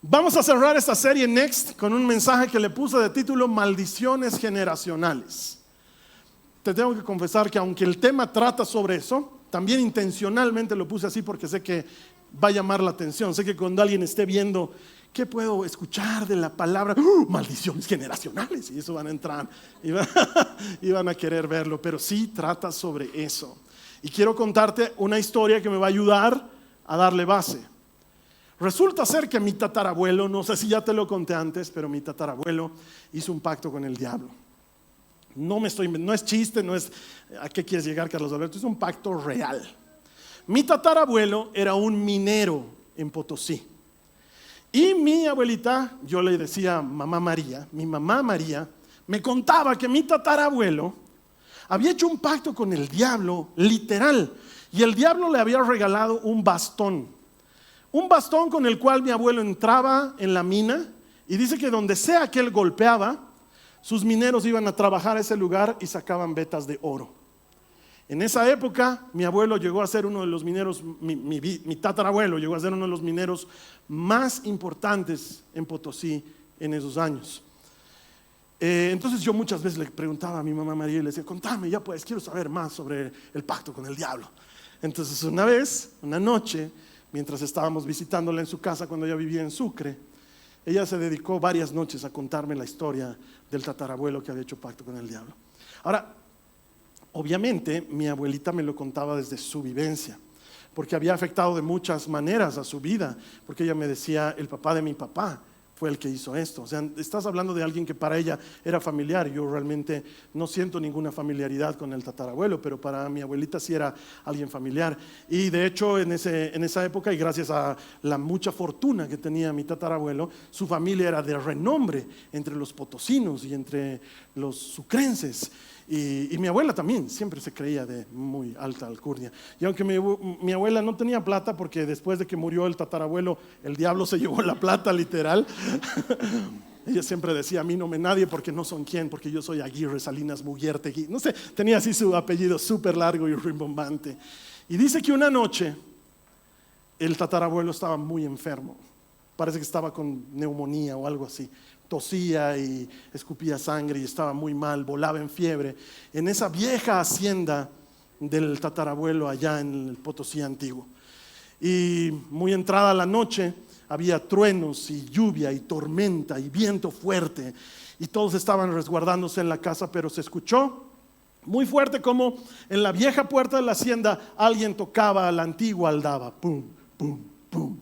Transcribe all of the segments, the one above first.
Vamos a cerrar esta serie Next con un mensaje que le puse de título Maldiciones generacionales. Te tengo que confesar que aunque el tema trata sobre eso, también intencionalmente lo puse así porque sé que va a llamar la atención. Sé que cuando alguien esté viendo, ¿qué puedo escuchar de la palabra? Maldiciones generacionales. Y eso van a entrar y van a querer verlo. Pero sí trata sobre eso. Y quiero contarte una historia que me va a ayudar a darle base. Resulta ser que mi tatarabuelo, no sé si ya te lo conté antes, pero mi tatarabuelo hizo un pacto con el diablo. No es chiste, no es ¿a qué quieres llegar, Carlos Alberto? Es un pacto real. Mi tatarabuelo era un minero en Potosí. Y mi abuelita, yo le decía mamá María, mi mamá María, me contaba que mi tatarabuelo había hecho un pacto con el diablo, literal. Y el diablo le había regalado un bastón. Un bastón con el cual mi abuelo entraba en la mina y dice que donde sea que él golpeaba, sus mineros iban a trabajar a ese lugar y sacaban vetas de oro. En esa época, mi abuelo llegó a ser uno de los mineros, mi tatarabuelo llegó a ser uno de los mineros más importantes en Potosí en esos años. Entonces yo muchas veces le preguntaba a mi mamá María y le decía, contame, ya pues, quiero saber más sobre el pacto con el diablo. Entonces una noche, mientras estábamos visitándola en su casa cuando ella vivía en Sucre, ella se dedicó varias noches a contarme la historia del tatarabuelo que había hecho pacto con el diablo. Ahora, obviamente mi abuelita me lo contaba desde su vivencia, porque había afectado de muchas maneras a su vida, porque ella me decía, el papá de mi papá fue el que hizo esto. O sea, estás hablando de alguien que para ella era familiar. Yo realmente no siento ninguna familiaridad con el tatarabuelo, pero para mi abuelita sí era alguien familiar. Y de hecho en esa época, y gracias a la mucha fortuna que tenía mi tatarabuelo, su familia era de renombre entre los potosinos y entre los sucrenses. Y mi abuela también siempre se creía de muy alta alcurnia. Y aunque mi abuela no tenía plata, porque después de que murió el tatarabuelo, el diablo se llevó la plata literal. Ella siempre decía, a mí no me nadie porque no son quién, porque yo soy Aguirre Salinas Muguertegui. No sé, tenía así su apellido súper largo y rimbombante. Y dice que una noche el tatarabuelo estaba muy enfermo. Parece que estaba con neumonía o algo así. Tosía y escupía sangre y estaba muy mal, volaba en fiebre, en esa vieja hacienda del tatarabuelo allá en el Potosí antiguo. Y muy entrada la noche, había truenos y lluvia y tormenta y viento fuerte, y todos estaban resguardándose en la casa, pero se escuchó muy fuerte como en la vieja puerta de la hacienda alguien tocaba a la antigua aldaba, pum, pum, pum.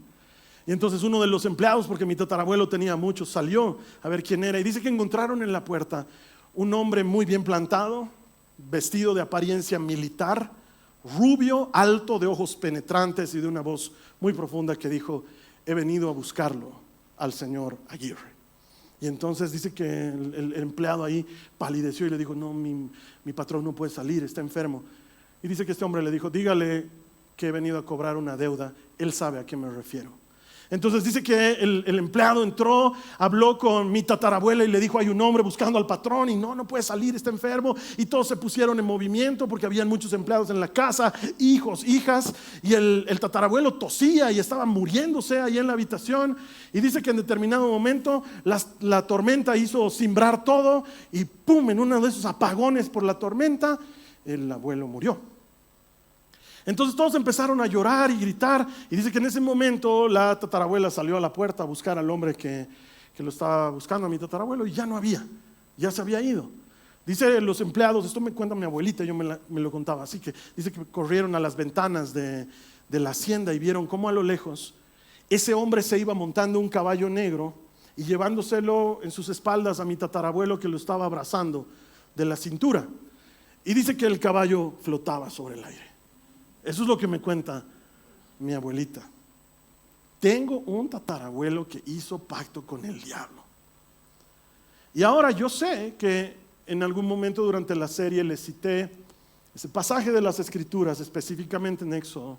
Y entonces uno de los empleados, porque mi tatarabuelo tenía muchos, salió a ver quién era y dice que encontraron en la puerta un hombre muy bien plantado, vestido de apariencia militar, rubio, alto, de ojos penetrantes y de una voz muy profunda que dijo, he venido a buscarlo al señor Aguirre. Y entonces dice que el empleado ahí palideció y le dijo, no, mi patrón no puede salir, está enfermo. Y dice que este hombre le dijo, dígale que he venido a cobrar una deuda, él sabe a qué me refiero. Entonces dice que el empleado entró, habló con mi tatarabuela y le dijo, hay un hombre buscando al patrón y no puede salir, está enfermo. Y todos se pusieron en movimiento porque habían muchos empleados en la casa, hijos, hijas. Y el tatarabuelo tosía y estaba muriéndose ahí en la habitación. Y dice que en determinado momento la tormenta hizo cimbrar todo y pum, en uno de esos apagones por la tormenta, el abuelo murió. Entonces todos empezaron a llorar y gritar y dice que en ese momento la tatarabuela salió a la puerta a buscar al hombre que lo estaba buscando a mi tatarabuelo y ya no había, ya se había ido. Dice los empleados, esto me cuenta mi abuelita, yo me lo contaba así, que dice que corrieron a las ventanas de la hacienda y vieron cómo a lo lejos ese hombre se iba montando un caballo negro y llevándoselo en sus espaldas a mi tatarabuelo que lo estaba abrazando de la cintura. Y dice que el caballo flotaba sobre el aire. Eso es lo que me cuenta mi abuelita. Tengo un tatarabuelo que hizo pacto con el diablo. Y ahora yo sé que en algún momento durante la serie les cité ese pasaje de las Escrituras, específicamente en Éxodo,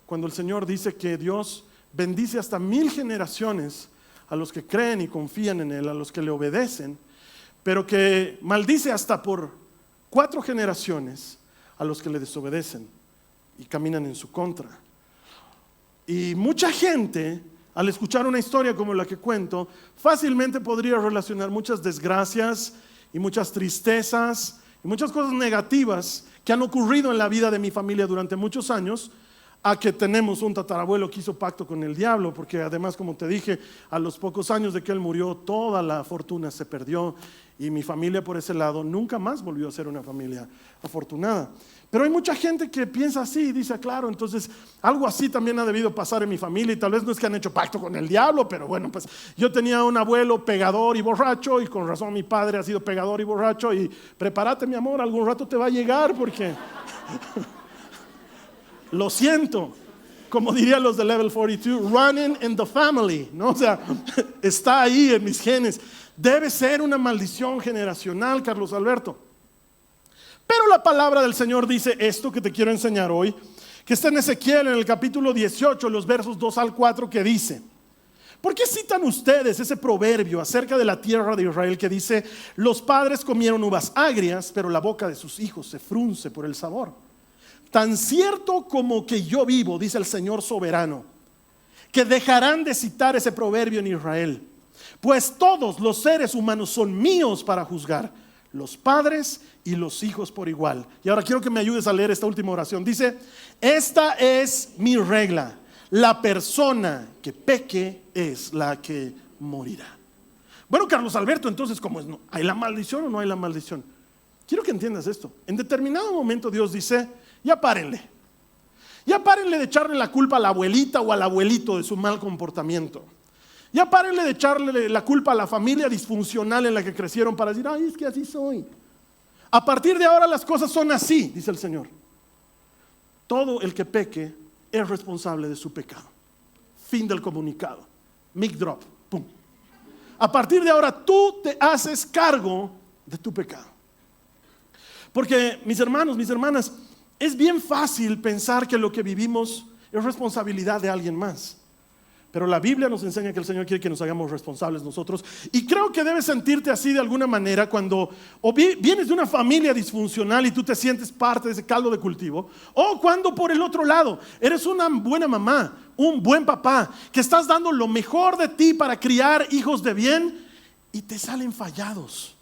cuando el Señor dice que Dios bendice hasta 1000 generaciones a los que creen y confían en Él, a los que le obedecen, pero que maldice hasta por 4 generaciones a los que le desobedecen y caminan en su contra. Y mucha gente al escuchar una historia como la que cuento, fácilmente podría relacionar muchas desgracias y muchas tristezas y muchas cosas negativas que han ocurrido en la vida de mi familia durante muchos años, a que tenemos un tatarabuelo que hizo pacto con el diablo, porque además, como te dije, a los pocos años de que él murió, toda la fortuna se perdió y mi familia por ese lado nunca más volvió a ser una familia afortunada. Pero hay mucha gente que piensa así y dice, claro, entonces algo así también ha debido pasar en mi familia, y tal vez no es que han hecho pacto con el diablo, pero bueno, pues yo tenía un abuelo pegador y borracho, y con razón mi padre ha sido pegador y borracho, y prepárate, mi amor, algún rato te va a llegar, porque lo siento, como dirían los de Level 42, running in the family, ¿no? O sea, está ahí en mis genes. Debe ser una maldición generacional, Carlos Alberto. Pero la palabra del Señor dice esto que te quiero enseñar hoy, que está en Ezequiel en el capítulo 18, los versos 2 al 4, que dice: ¿por qué citan ustedes ese proverbio acerca de la tierra de Israel que dice: los padres comieron uvas agrias, pero la boca de sus hijos se frunce por el sabor? Tan cierto como que yo vivo, dice el Señor soberano, que dejarán de citar ese proverbio en Israel, pues todos los seres humanos son míos para juzgar, los padres y los hijos por igual. Y ahora quiero que me ayudes a leer esta última oración. Dice: esta es mi regla, la persona que peque es la que morirá. Bueno, Carlos Alberto, entonces, ¿cómo es? ¿Hay la maldición o no hay la maldición? Quiero que entiendas esto. En determinado momento Dios dice: ya párenle de echarle la culpa a la abuelita o al abuelito de su mal comportamiento. Ya párenle de echarle la culpa a la familia disfuncional en la que crecieron para decir: ay, es que así soy. A partir de ahora las cosas son así, dice el Señor. Todo el que peque es responsable de su pecado. Fin del comunicado. Mic drop. Pum. A partir de ahora tú te haces cargo de tu pecado. Porque, mis hermanos, mis hermanas, es bien fácil pensar que lo que vivimos es responsabilidad de alguien más. Pero la Biblia nos enseña que el Señor quiere que nos hagamos responsables nosotros. Y creo que debes sentirte así de alguna manera cuando o vienes de una familia disfuncional y tú te sientes parte de ese caldo de cultivo, o cuando por el otro lado eres una buena mamá, un buen papá, que estás dando lo mejor de ti para criar hijos de bien y te salen fallados.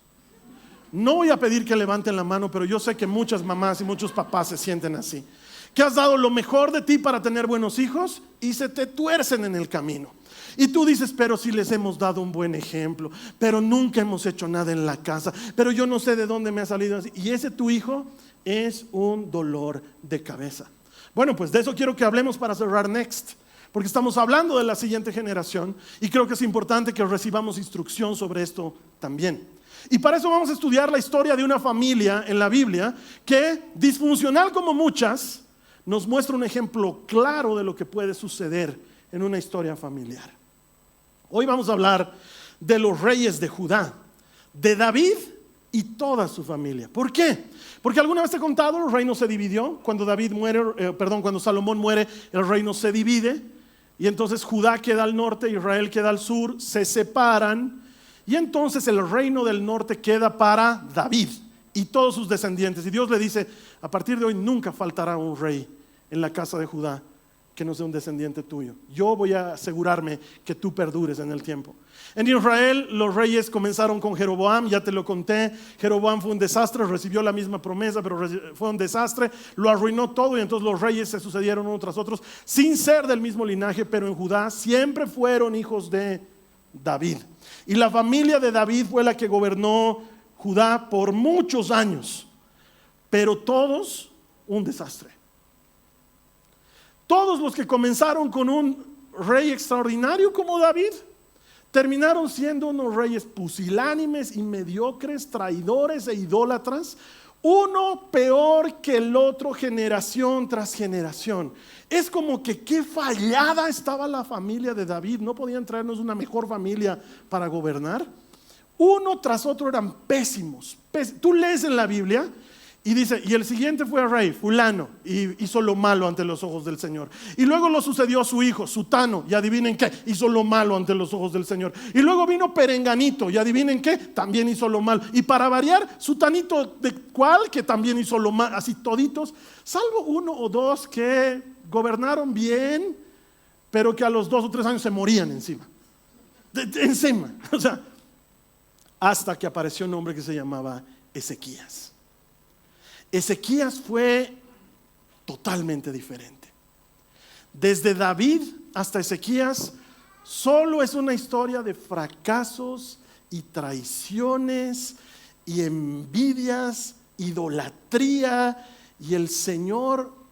No voy a pedir que levanten la mano, pero yo sé que muchas mamás y muchos papás se sienten así. Que has dado lo mejor de ti para tener buenos hijos y se te tuercen en el camino. Y tú dices: pero si les hemos dado un buen ejemplo, pero nunca hemos hecho nada en la casa, pero yo no sé de dónde me ha salido así. Y ese tu hijo es un dolor de cabeza. Bueno, pues de eso quiero que hablemos para cerrar Next, porque estamos hablando de la siguiente generación y creo que es importante que recibamos instrucción sobre esto también. Y para eso vamos a estudiar la historia de una familia en la Biblia que, disfuncional como muchas, nos muestra un ejemplo claro de lo que puede suceder en una historia familiar. Hoy vamos a hablar de los reyes de Judá, de David y toda su familia. ¿Por qué? Porque alguna vez te he contado, el reino se dividió. Cuando cuando Salomón muere, el reino se divide. Y entonces Judá queda al norte, Israel queda al sur, se separan. Y entonces el reino del norte queda para David y todos sus descendientes. Y Dios le dice: a partir de hoy nunca faltará un rey en la casa de Judá que no sea un descendiente tuyo. Yo voy a asegurarme que tú perdures en el tiempo. En Israel los reyes comenzaron con Jeroboam, ya te lo conté. Jeroboam fue un desastre, recibió la misma promesa, pero fue un desastre, lo arruinó todo, y entonces los reyes se sucedieron unos tras otros sin ser del mismo linaje, pero en Judá siempre fueron hijos de David. Y la familia de David fue la que gobernó Judá por muchos años, pero todos un desastre. Todos los que comenzaron con un rey extraordinario como David terminaron siendo unos reyes pusilánimes y mediocres, traidores e idólatras, uno peor que el otro, generación tras generación. Es como que qué fallada estaba la familia de David. ¿No podían traernos una mejor familia para gobernar? Uno tras otro eran pésimos. Tú lees en la Biblia y dice: y el siguiente fue rey, fulano, y hizo lo malo ante los ojos del Señor. Y luego lo sucedió a su hijo, Sutano, y adivinen qué, hizo lo malo ante los ojos del Señor. Y luego vino Perenganito, y adivinen qué, también hizo lo malo. Y para variar, Sutanito de cual, que también hizo lo malo. Así toditos, salvo uno o dos que gobernaron bien, pero que a los 2 o 3 años se morían encima. Encima, o sea, hasta que apareció un hombre que se llamaba Ezequías. Ezequías fue totalmente diferente. Desde David hasta Ezequías, solo es una historia de fracasos y traiciones y envidias, idolatría, y el Señor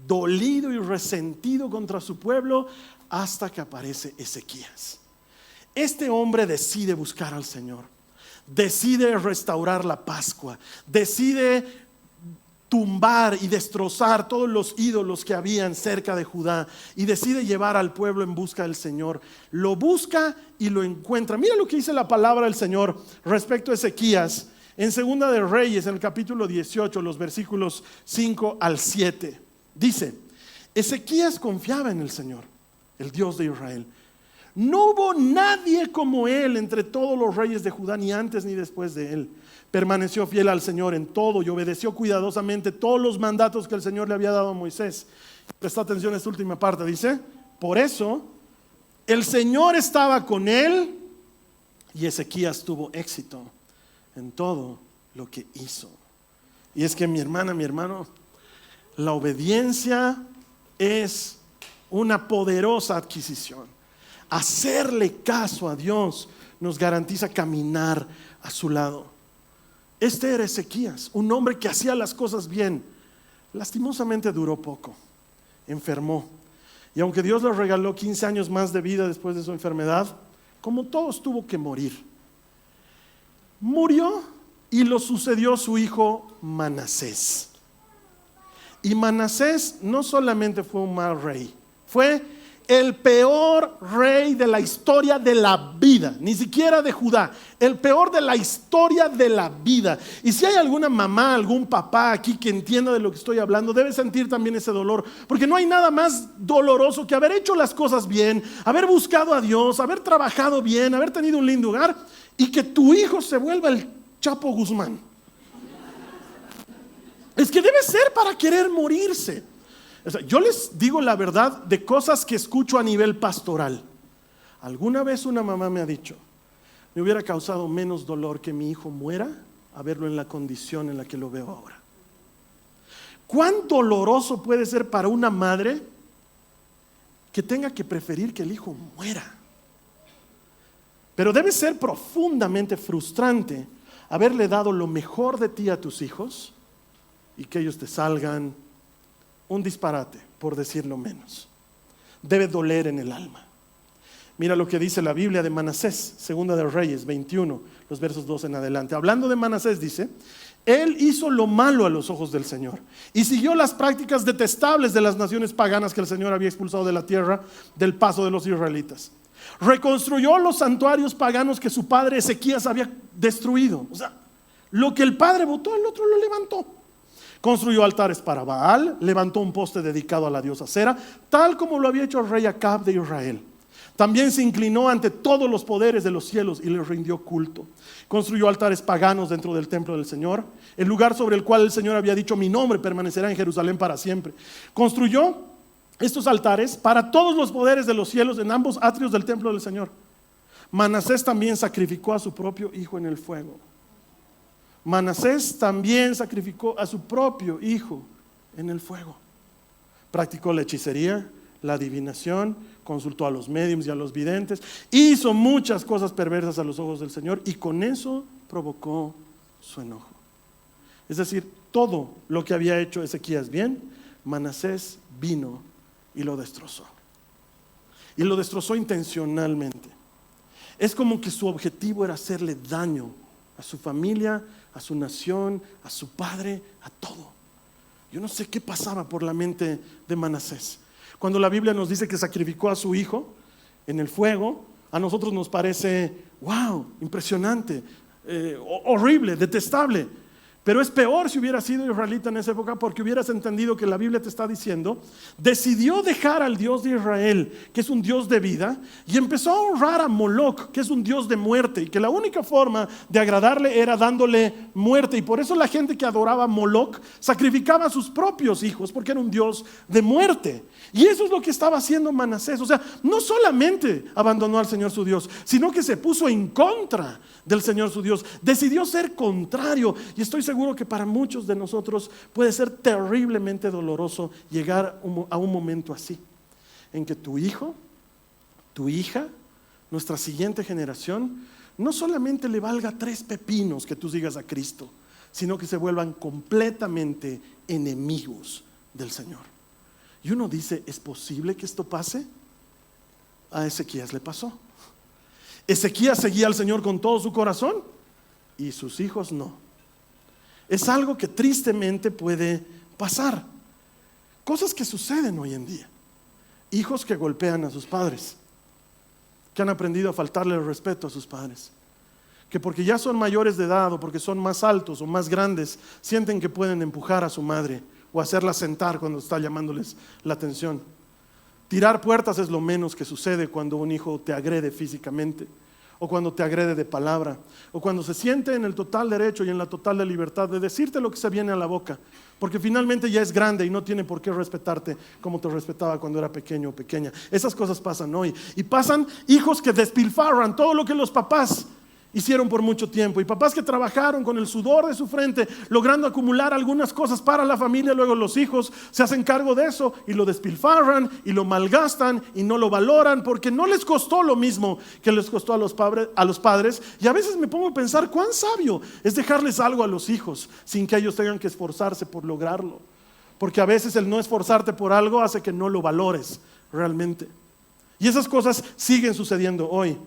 dolido y resentido contra su pueblo, hasta que aparece Ezequías. Este hombre decide buscar al Señor, decide restaurar la Pascua, decide tumbar y destrozar todos los ídolos que habían cerca de Judá, y decide llevar al pueblo en busca del Señor. Lo busca y lo encuentra. Mira lo que dice la palabra del Señor respecto a Ezequías en Segunda de Reyes, en el capítulo 18, los versículos 5 al 7. Dice: Ezequías confiaba en el Señor, el Dios de Israel. No hubo nadie como él entre todos los reyes de Judá, ni antes ni después de él. Permaneció fiel al Señor en todo y obedeció cuidadosamente todos los mandatos que el Señor le había dado a Moisés. Presta atención a esta última parte, dice: por eso el Señor estaba con él, y Ezequías tuvo éxito en todo lo que hizo. Y es que, mi hermana, mi hermano, la obediencia es una poderosa adquisición. Hacerle caso a Dios nos garantiza caminar a su lado. Este era Ezequías, un hombre que hacía las cosas bien. Lastimosamente duró poco, enfermó. Y aunque Dios le regaló 15 años más de vida después de su enfermedad, como todos, tuvo que morir. Murió y lo sucedió su hijo Manasés. Y Manasés no solamente fue un mal rey, fue el peor rey de la historia de la vida, ni siquiera de Judá, el peor de la historia de la vida. Y si hay alguna mamá, algún papá aquí que entienda de lo que estoy hablando, debe sentir también ese dolor, porque no hay nada más doloroso que haber hecho las cosas bien, haber buscado a Dios, haber trabajado bien, haber tenido un lindo hogar, y que tu hijo se vuelva el Chapo Guzmán. Es que debe ser para querer morirse. O sea, yo les digo la verdad de cosas que escucho a nivel pastoral. Alguna vez una mamá me ha dicho: me hubiera causado menos dolor que mi hijo muera a verlo en la condición en la que lo veo ahora. ¿Cuán doloroso puede ser para una madre que tenga que preferir que el hijo muera? Pero debe ser profundamente frustrante haberle dado lo mejor de ti a tus hijos y que ellos te salgan un disparate, por decirlo menos. Debe doler en el alma. Mira lo que dice la Biblia de Manasés, Segunda de Reyes 21, los versos 2 en adelante. Hablando de Manasés, dice: él hizo lo malo a los ojos del Señor y siguió las prácticas detestables de las naciones paganas que el Señor había expulsado de la tierra del paso de los israelitas. Reconstruyó los santuarios paganos que su padre Ezequías había destruido. O sea, lo que el padre botó, el otro lo levantó. Construyó altares para Baal, levantó un poste dedicado a la diosa Cera, tal como lo había hecho el rey Acab de Israel. También se inclinó ante todos los poderes de los cielos y les rindió culto. Construyó altares paganos dentro del templo del Señor, el lugar sobre el cual el Señor había dicho: mi nombre permanecerá en Jerusalén para siempre. Construyó estos altares para todos los poderes de los cielos en ambos atrios del templo del Señor. Manasés también sacrificó a su propio hijo en el fuego. Manasés también sacrificó a su propio hijo en el fuego. Practicó la hechicería, la adivinación, consultó a los médiums y a los videntes, hizo muchas cosas perversas a los ojos del Señor, y con eso provocó su enojo. Es decir, todo lo que había hecho Ezequías bien, Manasés vino y lo destrozó. Y lo destrozó intencionalmente. Es como que su objetivo era hacerle daño a su familia, a su nación, a su padre, a todo. Yo no sé qué pasaba por la mente de Manasés. Cuando la Biblia nos dice que sacrificó a su hijo en el fuego, a nosotros nos parece wow, impresionante, horrible, detestable. Pero es peor si hubieras sido israelita en esa época, porque hubieras entendido que la Biblia te está diciendo, decidió dejar al Dios de Israel, que es un Dios de vida, y empezó a honrar a Moloch, que es un Dios de muerte, y que la única forma de agradarle era dándole muerte. Y por eso la gente que adoraba a Moloch sacrificaba a sus propios hijos, porque era un Dios de muerte. Y eso es lo que estaba haciendo Manasés. O sea, no solamente abandonó al Señor su Dios, sino que se puso en contra del Señor su Dios. Decidió ser contrario. Y estoy seguro que para muchos de nosotros puede ser terriblemente doloroso llegar a un momento así, en que tu hijo, tu hija, nuestra siguiente generación, no solamente le valga 3 pepinos que tú sigas a Cristo, sino que se vuelvan completamente enemigos del Señor. Y uno dice, ¿es posible que esto pase? A Ezequías le pasó. Ezequías seguía al Señor con todo su corazón y sus hijos no. Es algo que tristemente puede pasar. Cosas que suceden hoy en día. Hijos que golpean a sus padres, que han aprendido a faltarle el respeto a sus padres, que porque ya son mayores de edad o porque son más altos o más grandes, sienten que pueden empujar a su madre o hacerla sentar cuando está llamándoles la atención. Tirar puertas es lo menos que sucede cuando un hijo te agrede físicamente, o cuando te agrede de palabra, o cuando se siente en el total derecho y en la total libertad de decirte lo que se viene a la boca, porque finalmente ya es grande y no tiene por qué respetarte como te respetaba cuando era pequeño o pequeña. Esas cosas pasan hoy, y pasan hijos que despilfarran todo lo que los papás hicieron por mucho tiempo, y papás que trabajaron con el sudor de su frente logrando acumular algunas cosas para la familia. Luego los hijos se hacen cargo de eso y lo despilfarran y lo malgastan y no lo valoran, porque no les costó lo mismo que les costó a los padres. Y a veces me pongo a pensar cuán sabio es dejarles algo a los hijos sin que ellos tengan que esforzarse por lograrlo, porque a veces el no esforzarte por algo hace que no lo valores realmente. Y esas cosas siguen sucediendo hoy.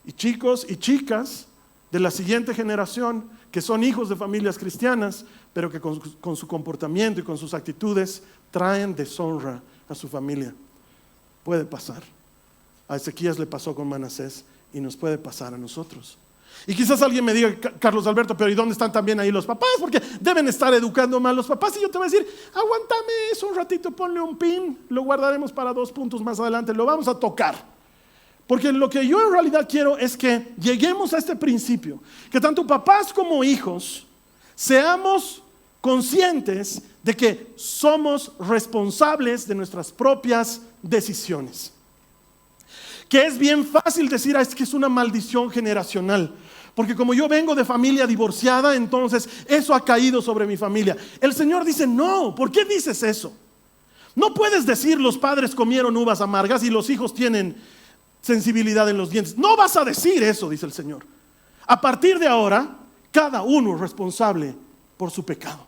Y chicos y chicas de la siguiente generación que son hijos de familias cristianas, pero que con su comportamiento y con sus actitudes traen deshonra a su familia. Puede pasar. A Ezequías le pasó con Manasés y nos puede pasar a nosotros. Y quizás alguien me diga, Carlos Alberto, pero ¿y dónde están también ahí los papás? Porque deben estar educando mal los papás. Y yo te voy a decir, aguántame eso un ratito, ponle un pin, lo guardaremos para 2 puntos más adelante, lo vamos a tocar. Porque lo que yo en realidad quiero es que lleguemos a este principio, que tanto papás como hijos seamos conscientes de que somos responsables de nuestras propias decisiones. Que es bien fácil decir, es que es una maldición generacional, porque como yo vengo de familia divorciada, entonces eso ha caído sobre mi familia. El Señor dice, no, ¿por qué dices eso? No puedes decir los padres comieron uvas amargas y los hijos tienen sensibilidad en los dientes. No vas a decir eso, dice el Señor. A partir de ahora, cada uno es responsable por su pecado.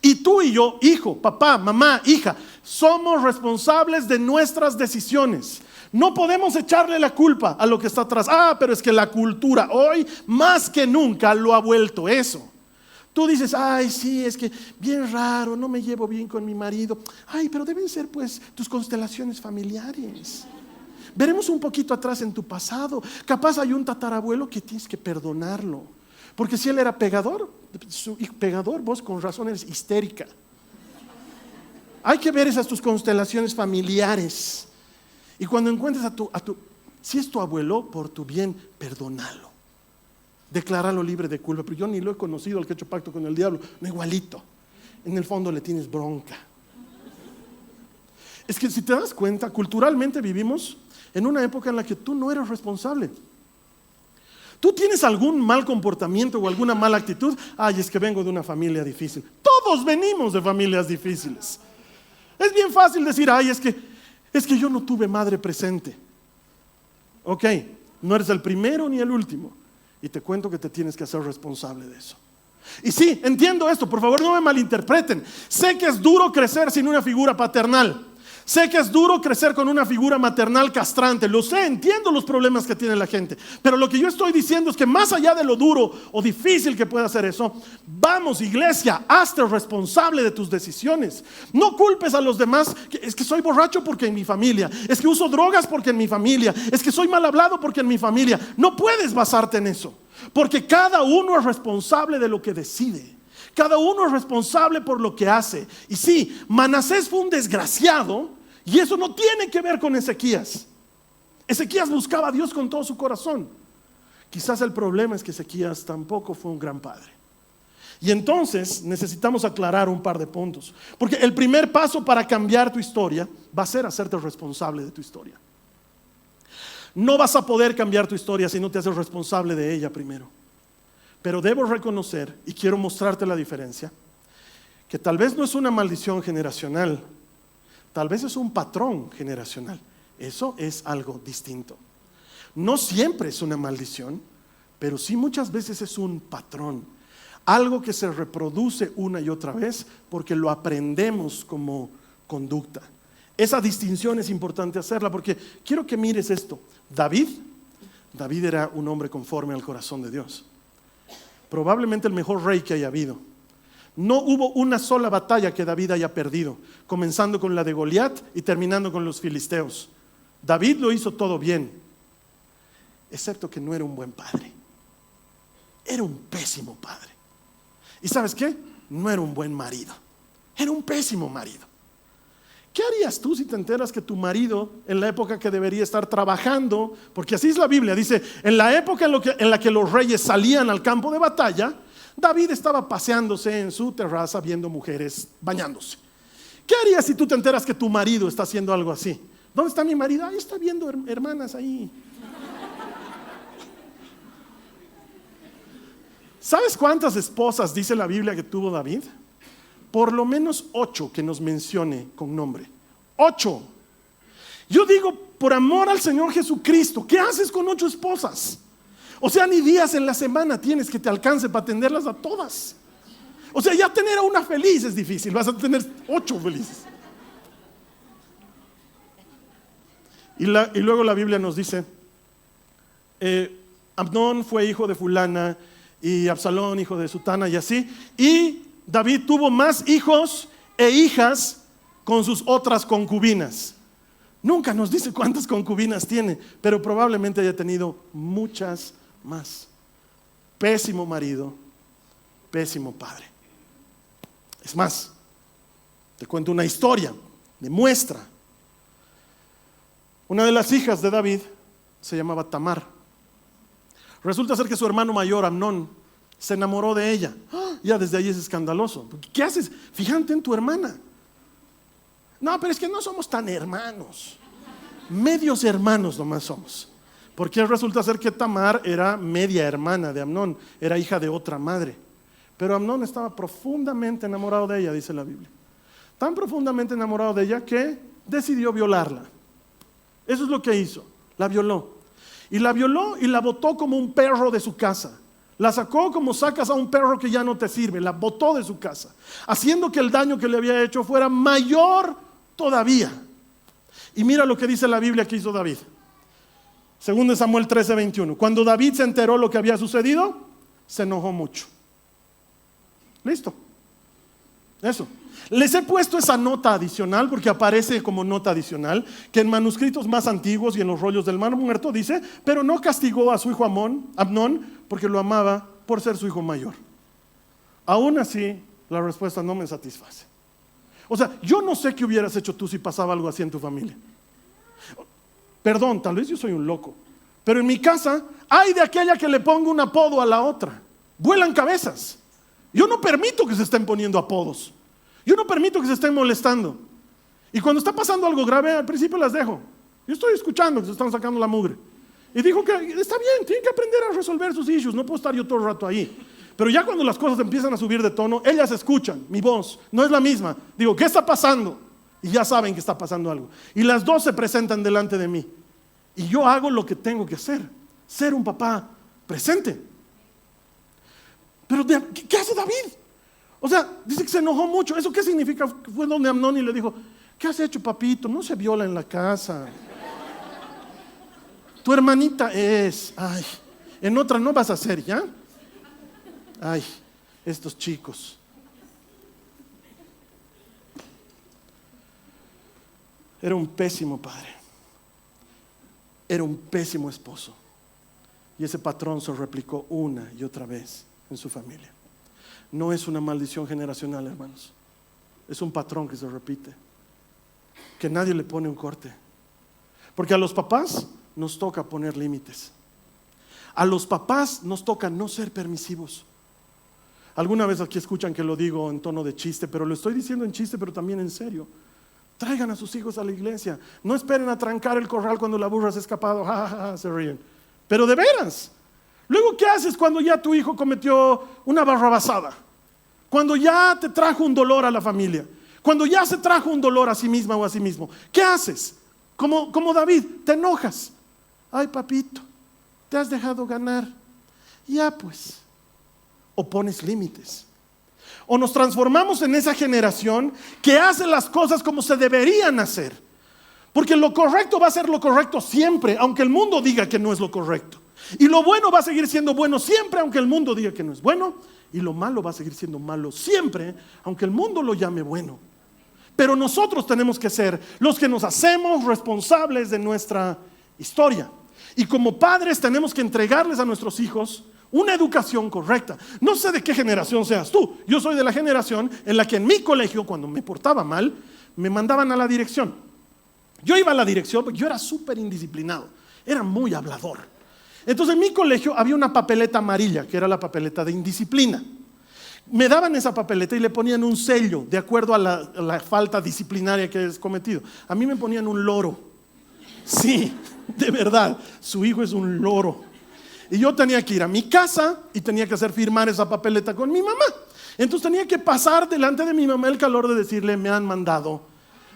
Y tú y yo, hijo, papá, mamá, hija, somos responsables de nuestras decisiones. No podemos echarle la culpa a lo que está atrás. Pero es que la cultura hoy más que nunca lo ha vuelto eso. Tú dices, sí, es que bien raro, no me llevo bien con mi marido. Pero deben ser pues tus constelaciones familiares. Veremos un poquito atrás en tu pasado. Capaz hay un tatarabuelo que tienes que perdonarlo, porque si él era pegador, vos con razón eres histérica. Hay que ver esas tus constelaciones familiares. Y cuando encuentres si es tu abuelo, por tu bien, perdónalo. Decláralo libre de culpa. Pero yo ni lo he conocido al que ha hecho pacto con el diablo. No, igualito. En el fondo le tienes bronca. Es que si te das cuenta, culturalmente vivimos en una época en la que tú no eres responsable. Tú tienes algún mal comportamiento o alguna mala actitud. Es que vengo de una familia difícil. Todos venimos de familias difíciles. Es bien fácil decir, es que yo no tuve madre presente. Ok, no eres el primero ni el último. Y te cuento que te tienes que hacer responsable de eso. Y sí, entiendo esto, por favor no me malinterpreten. Sé que es duro crecer sin una figura paternal. Sé que es duro crecer con una figura maternal castrante, lo sé, entiendo los problemas que tiene la gente, pero lo que yo estoy diciendo es que más allá de lo duro o difícil que pueda ser eso, vamos iglesia, hazte responsable de tus decisiones. No culpes a los demás, es que soy borracho porque en mi familia, es que uso drogas porque en mi familia, es que soy mal hablado porque en mi familia. No puedes basarte en eso, porque cada uno es responsable de lo que decide. Cada uno es responsable por lo que hace. Y sí, Manasés fue un desgraciado, y eso no tiene que ver con Ezequías. Ezequías buscaba a Dios con todo su corazón. Quizás el problema es que Ezequías tampoco fue un gran padre. Y entonces necesitamos aclarar un par de puntos. Porque el primer paso para cambiar tu historia va a ser hacerte responsable de tu historia. No vas a poder cambiar tu historia si no te haces responsable de ella primero. Pero debo reconocer, y quiero mostrarte la diferencia, que tal vez no es una maldición generacional, tal vez es un patrón generacional. Eso es algo distinto. No siempre es una maldición, pero sí muchas veces es un patrón. Algo que se reproduce una y otra vez porque lo aprendemos como conducta. Esa distinción es importante hacerla porque quiero que mires esto. David era un hombre conforme al corazón de Dios. Probablemente el mejor rey que haya habido. No hubo una sola batalla que David haya perdido, comenzando con la de Goliat y terminando con los filisteos. David lo hizo todo bien, excepto que no era un buen padre. Era un pésimo padre. ¿Y sabes qué? No era un buen marido. Era un pésimo marido. ¿Qué harías tú si te enteras que tu marido, en la época que debería estar trabajando, porque así es la Biblia, dice, en la época en la que los reyes salían al campo de batalla, David estaba paseándose en su terraza viendo mujeres bañándose? ¿Qué harías si tú te enteras que tu marido está haciendo algo así? ¿Dónde está mi marido? Ahí está viendo hermanas ahí. ¿Sabes cuántas esposas dice la Biblia que tuvo David? Por lo menos 8 que nos mencione con nombre. 8. Yo digo, por amor al Señor Jesucristo, ¿qué haces con 8 esposas? O sea, ni días en la semana tienes que te alcance para atenderlas a todas. O sea, ya tener a una feliz es difícil, vas a tener 8 felices. Y luego la Biblia nos dice, Amnón fue hijo de fulana y Absalón hijo de Sutana y así. Y David tuvo más hijos e hijas con sus otras concubinas. Nunca nos dice cuántas concubinas tiene, pero probablemente haya tenido muchas más. Pésimo marido, pésimo padre. Es más, te cuento una historia, demuestra. Una de las hijas de David se llamaba Tamar. Resulta ser que su hermano mayor, Amnón, se enamoró de ella. Ya desde ahí es escandaloso. ¿Qué haces? Fíjate en tu hermana. No, pero es que no somos tan hermanos. Medios hermanos nomás somos. Porque resulta ser que Tamar era media hermana de Amnón, era hija de otra madre. Pero Amnón estaba profundamente enamorado de ella, dice la Biblia. Tan profundamente enamorado de ella que decidió violarla. Eso es lo que hizo, la violó. Y la violó y la botó como un perro de su casa. La sacó como sacas a un perro que ya no te sirve, la botó de su casa, haciendo que el daño que le había hecho fuera mayor todavía. Y mira lo que dice la Biblia que hizo David. Segundo Samuel 13:21. Cuando David se enteró lo que había sucedido, se enojó mucho. Listo. Eso. Les he puesto esa nota adicional porque aparece como nota adicional que en manuscritos más antiguos y en los rollos del Mar Muerto dice, pero no castigó a su hijo Amnón porque lo amaba por ser su hijo mayor. Aún así, la respuesta no me satisface. O sea, yo no sé qué hubieras hecho tú si pasaba algo así en tu familia. Perdón, tal vez yo soy un loco, pero en mi casa hay de aquella que le ponga un apodo a la otra. Vuelan cabezas. Yo no permito que se estén poniendo apodos. Yo no permito que se estén molestando. Y cuando está pasando algo grave, al principio las dejo. Yo estoy escuchando que se están sacando la mugre. Y dijo que está bien, tienen que aprender a resolver sus issues. No puedo estar yo todo el rato ahí. Pero ya cuando las cosas empiezan a subir de tono, ellas escuchan mi voz, no es la misma. Digo, ¿qué está pasando? Y ya saben que está pasando algo. Y las dos se presentan delante de mí. Y yo hago lo que tengo que hacer. Ser un papá presente. Pero ¿qué hace David? O sea, dice que se enojó mucho. ¿Eso qué significa? Fue donde Amnón y le dijo, ¿qué has hecho, papito? No se viola en la casa. Tu hermanita es, ay, en otra no vas a hacer, ¿ya? Ay, estos chicos. Era un pésimo padre. Era un pésimo esposo. Y ese patrón se replicó una y otra vez en su familia. no es una maldición generacional, hermanos. Es un patrón que se repite, que nadie le pone un corte. Porque a los papás nos toca poner límites. A los papás nos toca no ser permisivos. Alguna vez aquí escuchan que lo digo en tono de chiste, pero lo estoy diciendo en chiste, pero también en serio. Traigan a sus hijos a la iglesia. No esperen a trancar el corral cuando la burra se ha escapado. Ja, ja, ja, se ríen. Pero de veras. Luego, ¿qué haces cuando ya tu hijo cometió una barrabasada? Cuando ya te trajo un dolor a la familia. Cuando ya se trajo un dolor a sí misma o a sí mismo. ¿Qué haces? Como David, te enojas. Ay, papito, te has dejado ganar. Ya pues. O pones límites. O nos transformamos en esa generación que hace las cosas como se deberían hacer. Porque lo correcto va a ser lo correcto siempre, aunque el mundo diga que no es lo correcto. Y lo bueno va a seguir siendo bueno siempre, aunque el mundo diga que no es bueno. Y lo malo va a seguir siendo malo siempre, aunque el mundo lo llame bueno. Pero nosotros tenemos que ser los que nos hacemos responsables de nuestra historia. Y como padres tenemos que entregarles a nuestros hijos una educación correcta. No sé de qué generación seas tú. Yo soy de la generación en la que en mi colegio, cuando me portaba mal, me mandaban a la dirección. Yo iba a la dirección porque yo era súper indisciplinado. Era muy hablador. Entonces en mi colegio había una papeleta amarilla, que era la papeleta de indisciplina. Me daban esa papeleta y le ponían un sello de acuerdo a la falta disciplinaria que has cometido. A mí me ponían un loro. Sí, de verdad, su hijo es un loro. Y yo tenía que ir a mi casa y tenía que hacer firmar esa papeleta con mi mamá. Entonces tenía que pasar delante de mi mamá el calor de decirle, me han mandado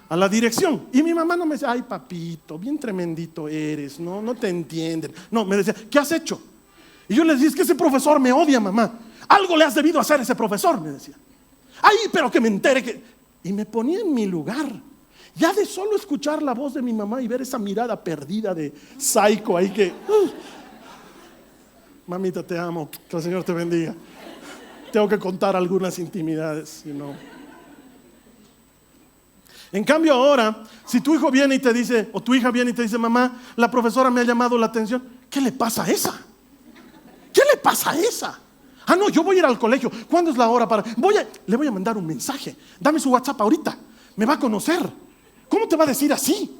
a la dirección. Y mi mamá no me decía, ay papito, bien tremendito eres, no te entienden. No, me decía, ¿qué has hecho? Y yo le decía, es que ese profesor me odia, mamá. Algo le has debido hacer a ese profesor, me decía. Ay, pero que me entere que... Y me ponía en mi lugar. Ya de solo escuchar la voz de mi mamá y ver esa mirada perdida de psycho ahí que... Mamita, te amo, que el Señor te bendiga. Tengo que contar algunas intimidades, En cambio ahora, si tu hijo viene y te dice, o tu hija viene y te dice, mamá, la profesora me ha llamado la atención, ¿qué le pasa a esa? ¿Qué le pasa a esa? Ah, no, yo voy a ir al colegio. ¿Cuándo es la hora para...? Le voy a mandar un mensaje. Dame su WhatsApp ahorita. Me va a conocer. ¿Cómo te va a decir así?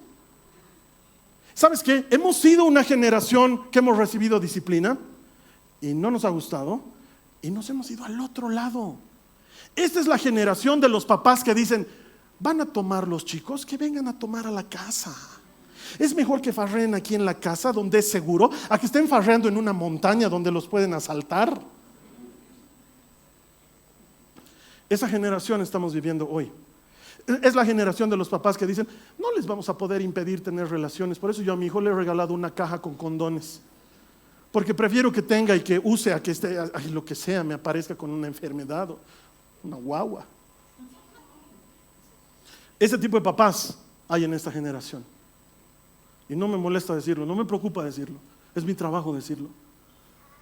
¿Sabes qué? Hemos sido una generación que hemos recibido disciplina y no nos ha gustado y nos hemos ido al otro lado. Esta es la generación de los papás que dicen, van a tomar los chicos, que vengan a tomar a la casa. Es mejor que farreen aquí en la casa donde es seguro, a que estén farreando en una montaña donde los pueden asaltar. Esa generación estamos viviendo hoy. Es la generación de los papás que dicen, no les vamos a poder impedir tener relaciones. Por eso yo a mi hijo le he regalado una caja con condones. Porque prefiero que tenga y que use a que esté, lo que sea, me aparezca con una enfermedad o una guagua. Ese tipo de papás hay en esta generación. Y no me molesta decirlo, no me preocupa decirlo. Es mi trabajo decirlo.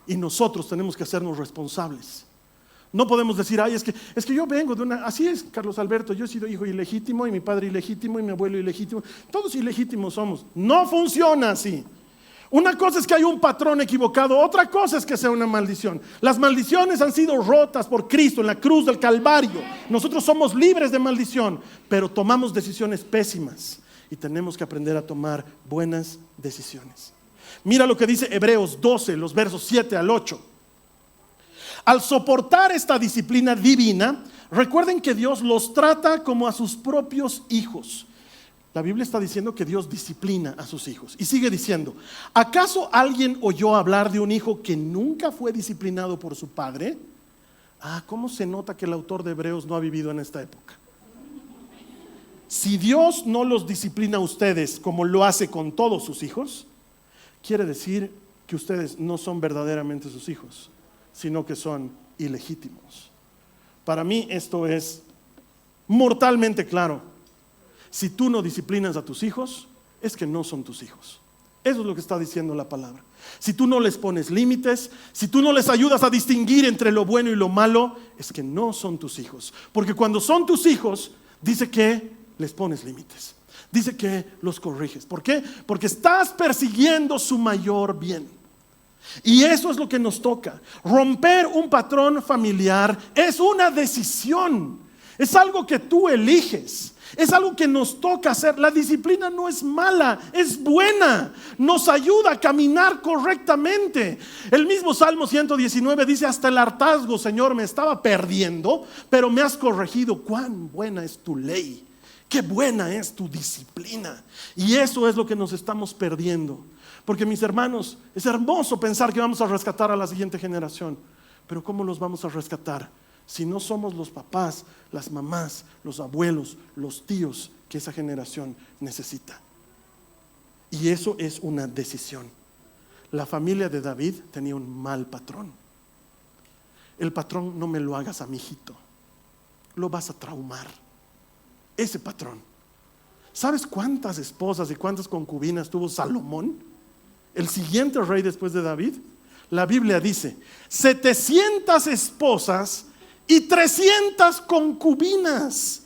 Y nosotros tenemos que hacernos responsables. No podemos decir, ay, es que yo vengo de una... Así es, Carlos Alberto, yo he sido hijo ilegítimo y mi padre ilegítimo y mi abuelo ilegítimo. Todos ilegítimos somos. No funciona así. Una cosa es que hay un patrón equivocado, otra cosa es que sea una maldición. Las maldiciones han sido rotas por Cristo en la cruz del Calvario. Nosotros somos libres de maldición, pero tomamos decisiones pésimas y tenemos que aprender a tomar buenas decisiones. Mira lo que dice Hebreos 12, los versos 7 al 8. Al soportar esta disciplina divina, recuerden que Dios los trata como a sus propios hijos. La Biblia está diciendo que Dios disciplina a sus hijos. Y sigue diciendo, ¿acaso alguien oyó hablar de un hijo que nunca fue disciplinado por su padre? ¿Cómo se nota que el autor de Hebreos no ha vivido en esta época? Si Dios no los disciplina a ustedes como lo hace con todos sus hijos, quiere decir que ustedes no son verdaderamente sus hijos, sino que son ilegítimos. Para mí esto es mortalmente claro. Si tú no disciplinas a tus hijos, es que no son tus hijos. Eso es lo que está diciendo la palabra. Si tú no les pones límites, si tú no les ayudas a distinguir entre lo bueno y lo malo, es que no son tus hijos. Porque cuando son tus hijos, dice que les pones límites. Dice que los corriges. ¿Por qué? Porque estás persiguiendo su mayor bien. Y eso es lo que nos toca. Romper un patrón familiar es una decisión. Es algo que tú eliges. Es algo que nos toca hacer. La disciplina no es mala, es buena. Nos ayuda a caminar correctamente. El mismo Salmo 119 dice: hasta el hartazgo, Señor, me estaba perdiendo, pero me has corregido. Cuán buena es tu ley. Qué buena es tu disciplina. Y eso es lo que nos estamos perdiendo. Porque, mis hermanos, es hermoso pensar que vamos a rescatar a la siguiente generación. Pero ¿cómo los vamos a rescatar si no somos los papás, las mamás, los abuelos, los tíos que esa generación necesita? Y eso es una decisión. La familia de David tenía un mal patrón. El patrón: no me lo hagas a mi hijito, lo vas a traumar. Ese patrón. ¿Sabes cuántas esposas y cuántas concubinas tuvo Salomón, el siguiente rey después de David? La Biblia dice 700 esposas y 300 concubinas.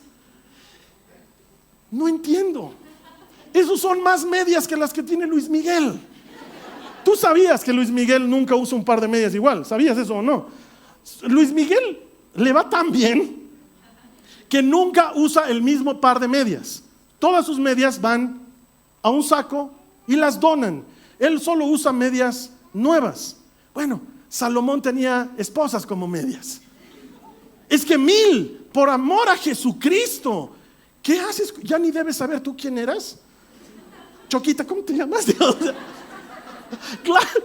No entiendo. Esos son más medias que las que tiene Luis Miguel. ¿Tú sabías que Luis Miguel nunca usa un par de medias igual? ¿Sabías eso o no? Luis Miguel le va tan bien que nunca usa el mismo par de medias. Todas sus medias van a un saco y las donan. Él solo usa medias nuevas. Bueno, Salomón tenía esposas como medias. Es que 1000, por amor a Jesucristo. ¿Qué haces? Ya ni debes saber tú quién eras. Choquita, ¿cómo te llamas?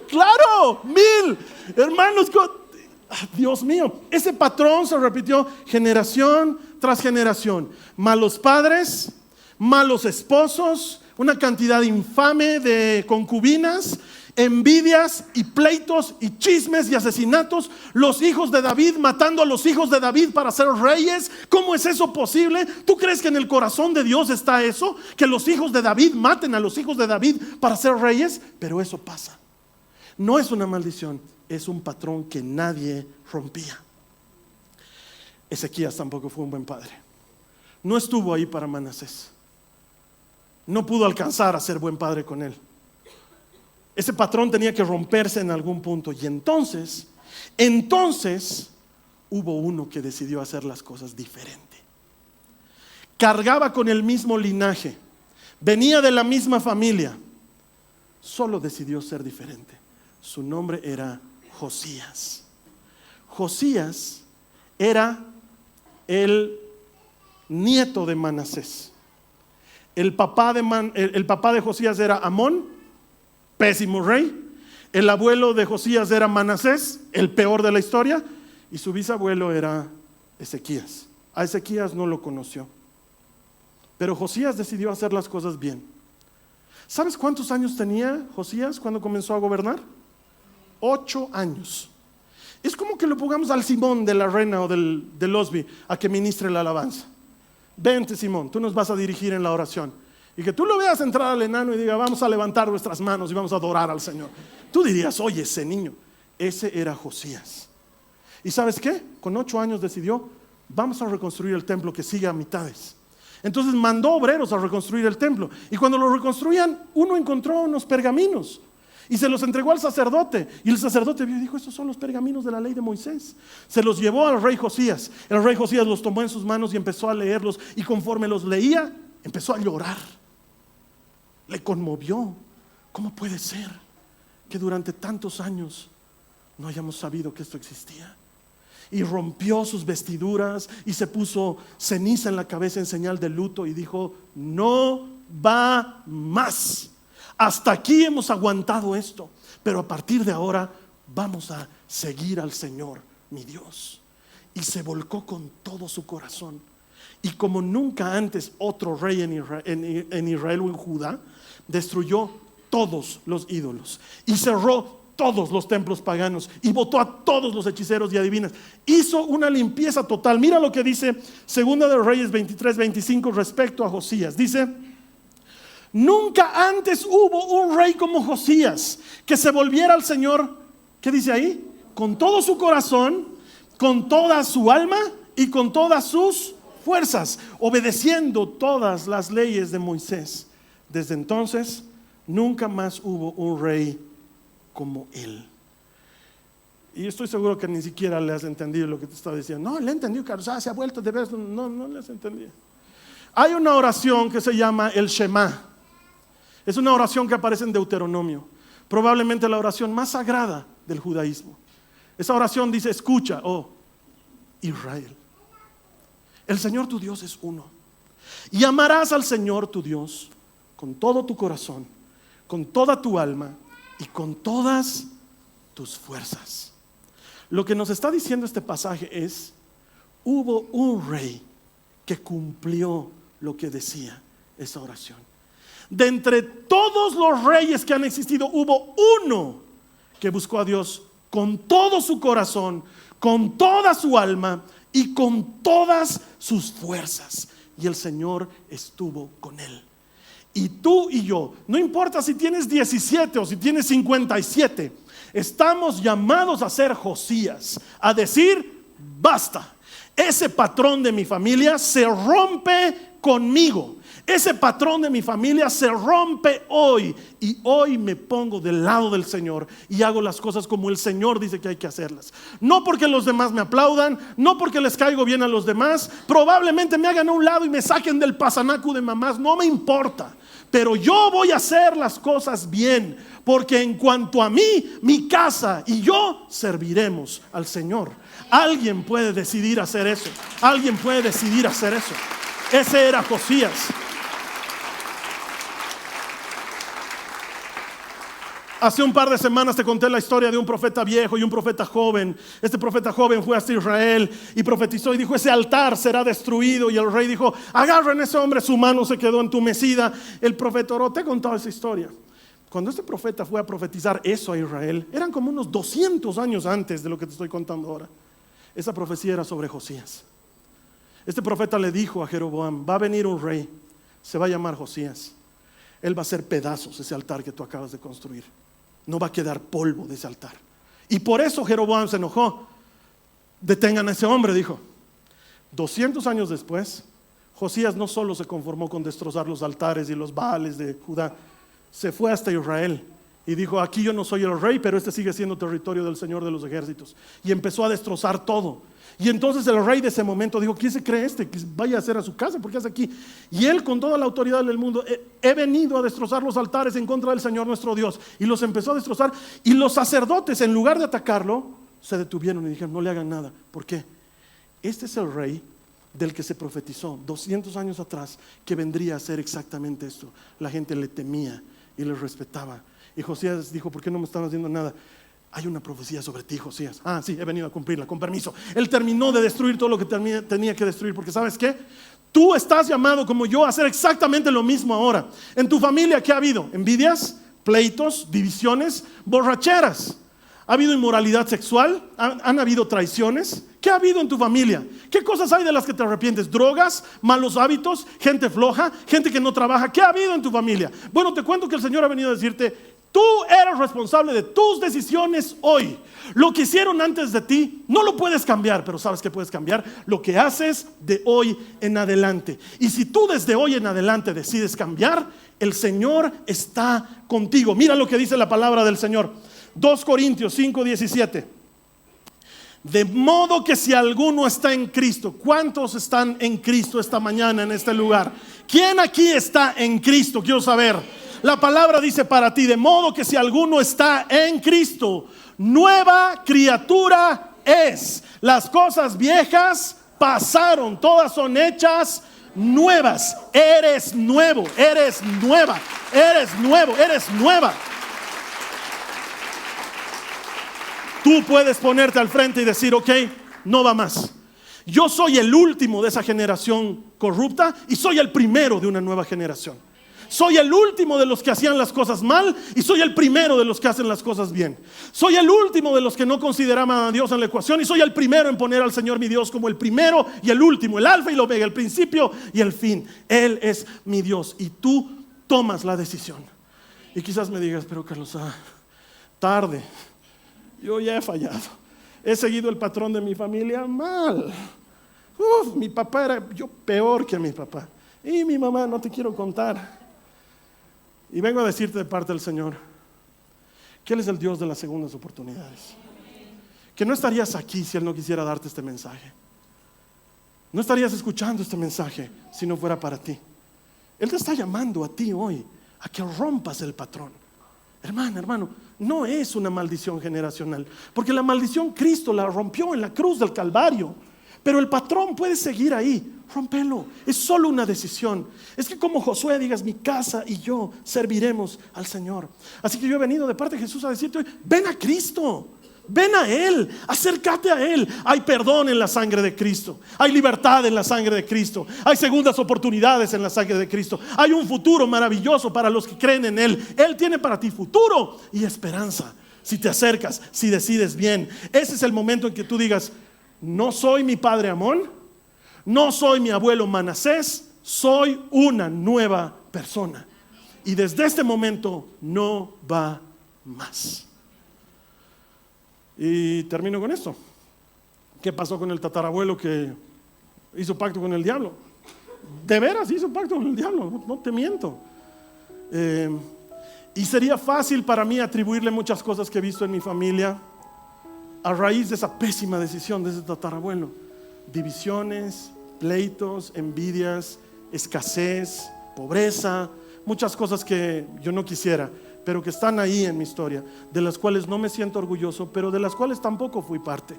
Claro, 1000. Hermanos, Dios mío, ese patrón se repitió generación tras generación. Malos padres, malos esposos, una cantidad infame de concubinas, envidias y pleitos y chismes y asesinatos. Los hijos de David matando a los hijos de David para ser reyes. ¿Cómo es eso posible? ¿Tú crees que en el corazón de Dios está eso? Que los hijos de David maten a los hijos de David para ser reyes. Pero eso pasa. No es una maldición, es un patrón que nadie rompía. Ezequías tampoco fue un buen padre. No estuvo ahí para Manasés. No pudo alcanzar a ser buen padre con él. Ese patrón tenía que romperse en algún punto. Y entonces hubo uno que decidió hacer las cosas diferente. Cargaba con el mismo linaje, venía de la misma familia, solo decidió ser diferente. Su nombre era Josías. Josías era el nieto de Manasés. El papá de Josías era Amón, pésimo rey. El abuelo de Josías era Manasés, el peor de la historia. Y su bisabuelo era Ezequías. A Ezequías no lo conoció. Pero Josías decidió hacer las cosas bien. ¿Sabes cuántos años tenía Josías cuando comenzó a gobernar? 8 años. Es como que lo pongamos al Simón de la Reina o del Osby a que ministre la alabanza. Vente, Simón, tú nos vas a dirigir en la oración. Y que tú lo veas entrar al enano y diga: vamos a levantar nuestras manos y vamos a adorar al Señor. Tú dirías: oye, ese niño. Ese era Josías. ¿Y sabes qué? Con 8 años decidió: vamos a reconstruir el templo que sigue a mitades. Entonces mandó obreros a reconstruir el templo. Y cuando lo reconstruían, uno encontró unos pergaminos y se los entregó al sacerdote. Y el sacerdote vio y dijo: estos son los pergaminos de la ley de Moisés. Se los llevó al rey Josías. El rey Josías los tomó en sus manos y empezó a leerlos. Y conforme los leía, empezó a llorar. Le conmovió. ¿Cómo puede ser que durante tantos años no hayamos sabido que esto existía? Y rompió sus vestiduras y se puso ceniza en la cabeza en señal de luto y dijo: no va más. Hasta aquí hemos aguantado esto, pero a partir de ahora vamos a seguir al Señor, mi Dios. Y se volcó con todo su corazón. Y como nunca antes otro rey en Israel o en Judá, destruyó todos los ídolos y cerró todos los templos paganos y botó a todos los hechiceros y adivinas. Hizo una limpieza total. Mira lo que dice Segunda de Reyes 23-25 respecto a Josías. Dice: nunca antes hubo un rey como Josías que se volviera al Señor. ¿Qué dice ahí? Con todo su corazón, con toda su alma y con todas sus fuerzas, obedeciendo todas las leyes de Moisés. Desde entonces nunca más hubo un rey como él. Y estoy seguro que ni siquiera le has entendido lo que te está diciendo. No, le he entendido, Carlos, se ha vuelto de vez. No le has entendido. Hay una oración que se llama el Shema. Es una oración que aparece en Deuteronomio. Probablemente la oración más sagrada del judaísmo. Esa oración dice: escucha, oh Israel, el Señor tu Dios es uno. Y amarás al Señor tu Dios con todo tu corazón, con toda tu alma y con todas tus fuerzas. Lo que nos está diciendo este pasaje es: hubo un rey que cumplió lo que decía esa oración. De entre todos los reyes que han existido, hubo uno que buscó a Dios con todo su corazón, con toda su alma y con todas sus fuerzas. Y el Señor estuvo con él. Y tú y yo, no importa si tienes 17 o si tienes 57, estamos llamados a ser Josías, a decir: basta, ese patrón de mi familia se rompe conmigo. Ese patrón de mi familia se rompe hoy. Y hoy me pongo del lado del Señor y hago las cosas como el Señor dice que hay que hacerlas. No porque los demás me aplaudan, no porque les caigo bien a los demás. Probablemente me hagan a un lado y me saquen del pasanacu de mamás. No me importa. Pero yo voy a hacer las cosas bien, porque en cuanto a mí, mi casa y yo serviremos al Señor. Alguien puede decidir hacer eso. Alguien puede decidir hacer eso. Ese era Josías. Hace un par de semanas te conté la historia de un profeta viejo y un profeta joven. Este profeta joven fue hasta Israel y profetizó y dijo: ese altar será destruido. Y el rey dijo: agarren a ese hombre, su mano se quedó entumecida. El profeta oró. Te he contado esa historia. Cuando este profeta fue a profetizar eso a Israel, eran como unos 200 años antes de lo que te estoy contando ahora. Esa profecía era sobre Josías. Este profeta le dijo a Jeroboam: va a venir un rey, se va a llamar Josías. Él va a hacer pedazos ese altar que tú acabas de construir. No va a quedar polvo de ese altar. Y por eso Jeroboam se enojó. Detengan a ese hombre, dijo. 200 años después, Josías no solo se conformó con destrozar los altares y los baales de Judá, se fue hasta Israel y dijo: aquí yo no soy el rey, pero este sigue siendo territorio del Señor de los ejércitos. Y empezó a destrozar todo. Y entonces el rey de ese momento dijo: ¿quién se cree este? Que vaya a hacer a su casa, ¿por qué hace aquí? Y él, con toda la autoridad del mundo: he venido a destrozar los altares en contra del Señor nuestro Dios. Y los empezó a destrozar. Y los sacerdotes, en lugar de atacarlo, se detuvieron y dijeron: no le hagan nada. ¿Por qué? Este es el rey del que se profetizó 200 años atrás, que vendría a hacer exactamente esto. La gente le temía y le respetaba. Y Josías dijo: ¿por qué no me están haciendo nada? Hay una profecía sobre ti, Josías. Ah, sí, he venido a cumplirla, con permiso. Él terminó de destruir todo lo que tenía que destruir, porque ¿sabes qué? Tú estás llamado, como yo, a hacer exactamente lo mismo ahora. En tu familia, ¿qué ha habido? Envidias, pleitos, divisiones, borracheras. ¿Ha habido inmoralidad sexual? ¿Han habido traiciones? ¿Qué ha habido en tu familia? ¿Qué cosas hay de las que te arrepientes? ¿Drogas? ¿Malos hábitos? ¿Gente floja? ¿Gente que no trabaja? ¿Qué ha habido en tu familia? Bueno, te cuento que el Señor ha venido a decirte: tú eres responsable de tus decisiones hoy. Lo que hicieron antes de ti no lo puedes cambiar, pero ¿sabes qué puedes cambiar? Lo que haces de hoy en adelante. Y si tú desde hoy en adelante decides cambiar, el Señor está contigo. Mira lo que dice la palabra del Señor. 2 Corintios 5:17. De modo que si alguno está en Cristo. ¿Cuántos están en Cristo esta mañana en este lugar? ¿Quién aquí está en Cristo? Quiero saber. La palabra dice para ti: de modo que si alguno está en Cristo, nueva criatura es. Las cosas viejas pasaron, todas son hechas nuevas. Eres nuevo, eres nueva, eres nuevo, eres nueva. Tú puedes ponerte al frente y decir: ok, no va más. Yo soy el último de esa generación corrupta y soy el primero de una nueva generación. Soy el último de los que hacían las cosas mal y soy el primero de los que hacen las cosas bien. Soy el último de los que no consideraban a Dios en la ecuación y soy el primero en poner al Señor mi Dios como el primero y el último, el alfa y el omega, el principio y el fin. Él es mi Dios y tú tomas la decisión. Y quizás me digas: pero Carlos, tarde, yo ya he fallado. He seguido el patrón de mi familia mal. Mi papá era yo peor que mi papá. Y mi mamá, no te quiero contar. Y vengo a decirte de parte del Señor que Él es el Dios de las segundas oportunidades. que no estarías aquí si Él no quisiera darte este mensaje. No estarías escuchando este mensaje si no fuera para ti. Él te está llamando a ti hoy a que rompas el patrón. Hermano, no es una maldición generacional, porque la maldición Cristo la rompió en la cruz del Calvario, pero el patrón puede seguir ahí. Rómpelo, es solo una decisión. Es que como Josué digas, mi casa y yo serviremos al Señor. Así que yo he venido de parte de Jesús a decirte hoy, ven a Cristo. Ven a Él, acércate a Él. Hay perdón en la sangre de Cristo. Hay libertad en la sangre de Cristo. Hay segundas oportunidades en la sangre de Cristo. Hay un futuro maravilloso para los que creen en Él. Él tiene para ti futuro y esperanza. Si te acercas, si decides bien. Ese es el momento en que tú digas, no soy mi padre Amón, no soy mi abuelo Manasés, soy una nueva persona. Y desde este momento no va más. Y termino con esto. ¿Qué pasó con el tatarabuelo que hizo pacto con el diablo? De veras hizo pacto con el diablo, no te miento. Y sería fácil para mí atribuirle muchas cosas que he visto en mi familia a raíz de esa pésima decisión de ese tatarabuelo. Divisiones, pleitos, envidias, escasez, pobreza, muchas cosas que yo no quisiera, pero que están ahí en mi historia, de las cuales no me siento orgulloso, pero de las cuales tampoco fui parte.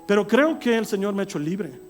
Pero creo que el Señor me ha hecho libre,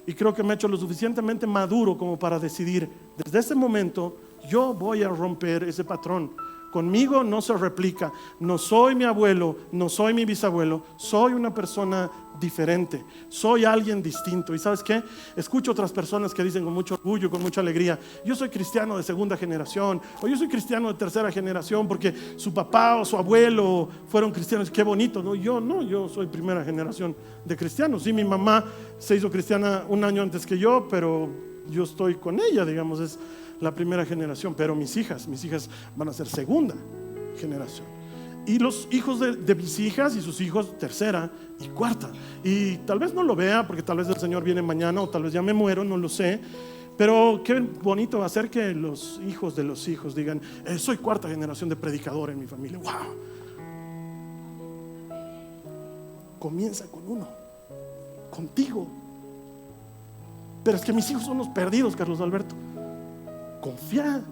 y creo que me ha hecho lo suficientemente maduro como para decidir, desde este momento yo voy a romper ese patrón. Conmigo no se replica. No soy mi abuelo, no soy mi bisabuelo, soy una persona diferente, soy alguien distinto. ¿Y sabes qué? Escucho otras personas que dicen con mucho orgullo, con mucha alegría, yo soy cristiano de segunda generación, o yo soy cristiano de tercera generación porque su papá o su abuelo fueron cristianos. Qué bonito, ¿no? Yo soy primera generación de cristianos. Sí, mi mamá se hizo cristiana un año antes que yo, pero yo estoy con ella, digamos, es la primera generación. Pero mis hijas van a ser segunda generación. Y los hijos de mis hijas y sus hijos tercera y cuarta. Y tal vez no lo vea porque tal vez el Señor viene mañana, o tal vez ya me muero, no lo sé. Pero qué bonito hacer que los hijos de los hijos digan, soy cuarta generación de predicador en mi familia. ¡Wow! Comienza con uno, contigo. Pero es que mis hijos son los perdidos, Carlos Alberto. Confía,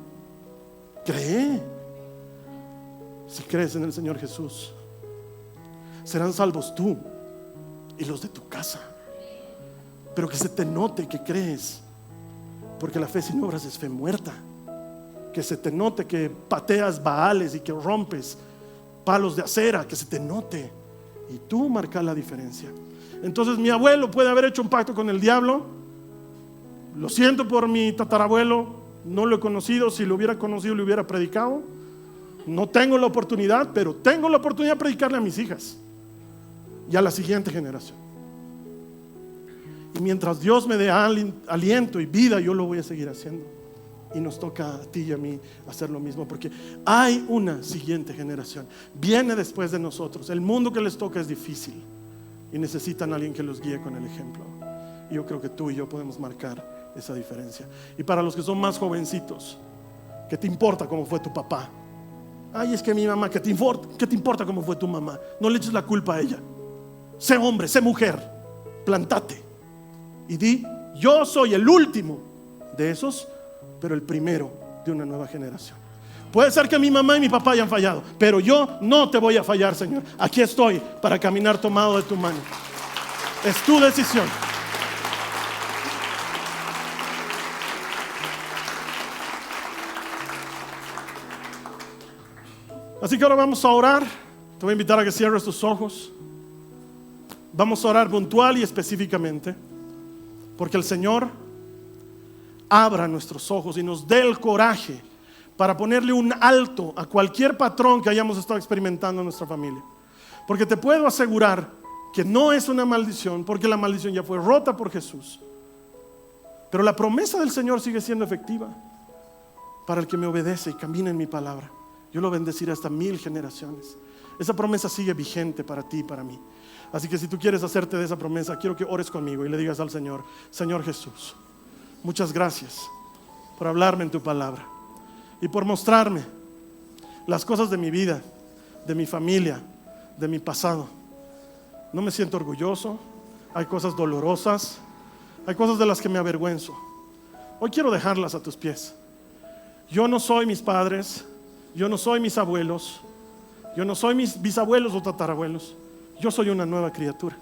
cree. Si crees en el Señor Jesús, serán salvos tú y los de tu casa. Pero que se te note que crees, porque la fe sin obras es fe muerta. Que se te note que pateas baales y que rompes palos de acera, que se te note. Y tú marcas la diferencia. Entonces mi abuelo puede haber hecho un pacto con el diablo. Lo siento por mi tatarabuelo, no lo he conocido. Si lo hubiera conocido, le hubiera predicado. No tengo la oportunidad, pero tengo la oportunidad de predicarle a mis hijas y a la siguiente generación. Y mientras Dios me dé aliento y vida, yo lo voy a seguir haciendo. Y nos toca a ti y a mí hacer lo mismo, porque hay una siguiente generación. Viene después de nosotros. El mundo que les toca es difícil y necesitan a alguien que los guíe con el ejemplo. Y yo creo que tú y yo podemos marcar esa diferencia. Y para los que son más jovencitos, ¿qué te importa cómo fue tu papá? Ay, es que mi mamá, ¿qué te importa cómo fue tu mamá? No le eches la culpa a ella. Sé hombre, sé mujer, plantate y di, yo soy el último de esos, pero el primero de una nueva generación. Puede ser que mi mamá y mi papá hayan fallado, pero yo no te voy a fallar, Señor. Aquí estoy para caminar tomado de tu mano. Es tu decisión. Así que ahora vamos a orar. Te voy a invitar a que cierres tus ojos. Vamos a orar puntual y específicamente, porque el Señor abra nuestros ojos y nos dé el coraje para ponerle un alto a cualquier patrón que hayamos estado experimentando en nuestra familia. Porque te puedo asegurar que no es una maldición, porque la maldición ya fue rota por Jesús. Pero la promesa del Señor sigue siendo efectiva para el que me obedece y camina en mi palabra. Yo lo bendeciré hasta 1000 generaciones. Esa promesa sigue vigente para ti y para mí. Así que si tú quieres hacerte de esa promesa, quiero que ores conmigo y le digas al Señor: Señor Jesús, muchas gracias por hablarme en tu palabra y por mostrarme las cosas de mi vida, de mi familia, de mi pasado. No me siento orgulloso. Hay cosas dolorosas. Hay cosas de las que me avergüenzo. Hoy quiero dejarlas a tus pies. Yo no soy mis padres. Yo no soy mis abuelos. Yo no soy mis bisabuelos o tatarabuelos. Yo soy una nueva criatura.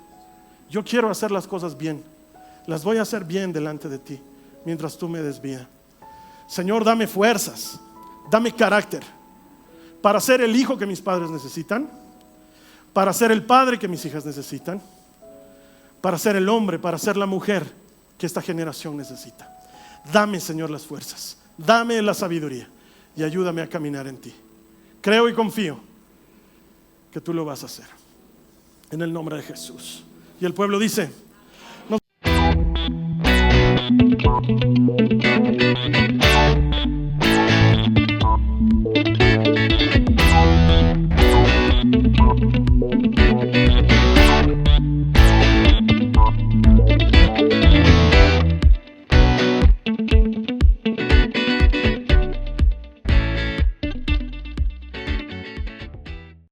Yo quiero hacer las cosas bien. Las voy a hacer bien delante de ti mientras tú me des vida. Señor, dame fuerzas. Dame carácter para ser el hijo que mis padres necesitan, para ser el padre que mis hijas necesitan, para ser el hombre, para ser la mujer que esta generación necesita. Dame, Señor, las fuerzas, dame la sabiduría y ayúdame a caminar en ti. Creo y confío que tú lo vas a hacer. En el nombre de Jesús. Y el pueblo dice: no.